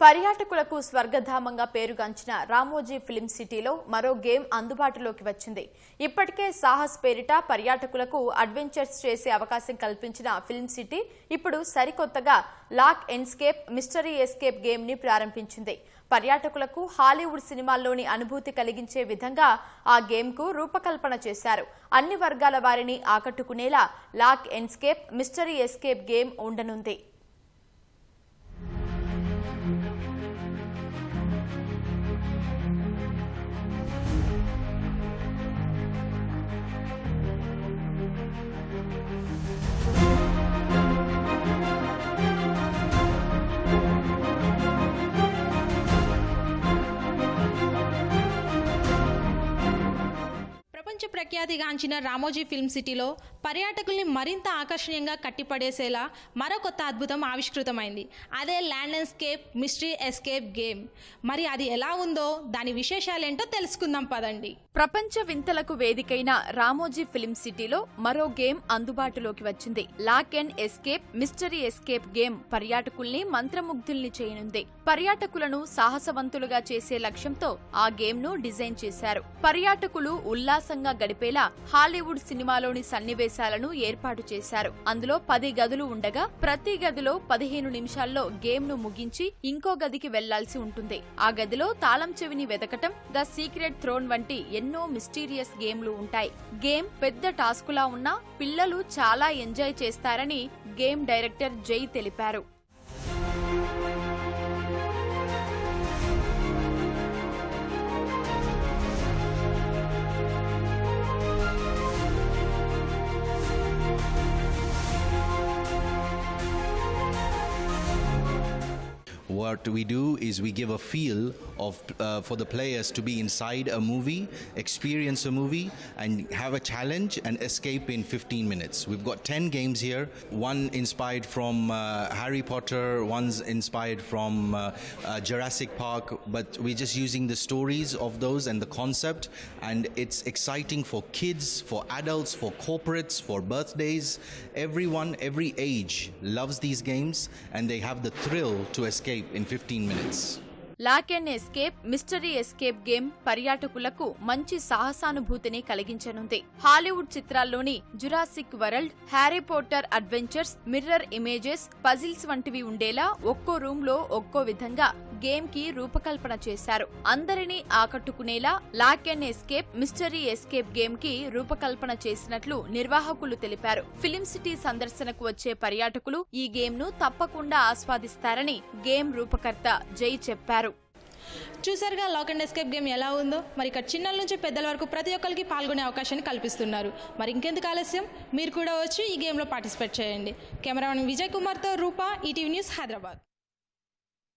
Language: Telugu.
పర్యాటకులకు స్వర్గధామంగా పేరుగాంచిన రామోజీ ఫిల్మ్ సిటీలో మరో గేమ్ అందుబాటులోకి వచ్చింది. ఇప్పటికే సాహస్ పేరిట పర్యాటకులకు అడ్వెంచర్స్ చేసే అవకాశం కల్పించిన ఫిల్మ్ సిటీ ఇప్పుడు సరికొత్తగా lock escape mystery escape game ని ప్రారంభించింది. పర్యాటకులకు హాలీవుడ్ సినిమాల్లోని అనుభూతి కలిగించే విధంగా ఆ గేమ్ కు రూపకల్పన చేశారు. అన్ని వర్గాల వారిని ఆకట్టుకునేలా lock escape mystery escape game ఉండనుంది. ప్రపంచ ప్రఖ్యాతిగాంచిన రామోజీ ఫిల్మ్ సిటీలో పర్యాటకుల్ని మరింత ఆకర్షణీయంగా కట్టిపడేసేలా మరో కొత్త అద్భుతం ఆవిష్కృతమైంది. అదే land escape mystery escape game. మరి అది ఎలా ఉందో దాని విశేషాలేంటో తెలుసుకుందాం పదండి. ప్రపంచ వింతలకు వేదికైన రామోజీ ఫిల్మ్ సిటీలో మరో గేమ్ అందుబాటులోకి వచ్చింది. Lock and escape mystery escape game పర్యాటకుల్ని మంత్రముగ్ధుల్ని చేయనుంది. పర్యాటకులను సాహసవంతులుగా చేసే లక్ష్యంతో ఆ గేమ్ ను డిజైన్ చేశారు. పర్యాటకులు ఉల్లాసంగా గడిపేలా హాలీవుడ్ సినిమాలోని సన్నివేశాలను ఏర్పాటు చేశారు. అందులో 10 గదులు ఉండగా ప్రతి గదిలో 15 నిమిషాల్లో గేమ్ ను ముగించి ఇంకో గదికి వెళ్లాల్సి ఉంటుంది. ఆ గదిలో తాళం చెవిని వెతకటం, ద సీక్రెట్ థ్రోన్ వంటి ఎన్నో మిస్టీరియస్ గేమ్లు ఉంటాయి. గేమ్ పెద్ద టాస్కులా ఉన్నా పిల్లలు చాలా ఎంజాయ్ చేస్తారని గేమ్ డైరెక్టర్ జై తెలిపారు. What we do is we give a feel of for the players to be inside a movie, experience a movie, and have a challenge and escape in 15 minutes. We've got 10 games here. One inspired from Harry Potter, one's inspired from Jurassic Park, but we're just using the stories of those and the concept, and it's exciting for kids, for adults, for corporates, for birthdays. Everyone, every age loves these games, and they have the thrill to escape in 15 minutes. Lock and escape mystery escape game పర్యాటకులకు మంచి సాహసానుభూతిని కలిగించనుంది. హాలీవుడ్ చిత్రాల్లోని Jurassic world, Harry Potter adventures, mirror images, puzzles వంటివి ఉండేలా ఒక్కో రూమ్ లో ఒక్కో విధంగా గేమ్ కి రూపకల్పన చేశారు. అందరినీ ఆకట్టుకునేలా lock and escape mystery escape game కి రూపకల్పన చేసినట్లు నిర్వాహకులు తెలిపారు. ఫిల్మ్ సిటీ సందర్శనకు వచ్చే పర్యాటకులు ఈ గేమ్ ను తప్పకుండా ఆస్వాదిస్తారని గేమ్ రూపకర్త జై చెప్పారు. చూసారుగా లాక్ అండ్ ఎస్కేప్ గేమ్ ఎలా ఉందో. మరి ఇక్కడ చిన్నల నుంచి పెద్దల వరకు ప్రతి ఒక్కరికి పాల్గొనే అవకాశాన్ని కల్పిస్తున్నారు. మరి ఇంకెందుకు ఆలస్యం, మీరు కూడా వచ్చి ఈ గేమ్లో పార్టిసిపేట్ చేయండి. కెమెరామెన్ విజయ్ కుమార్తో రూపా, ఈటీవీ న్యూస్, హైదరాబాద్.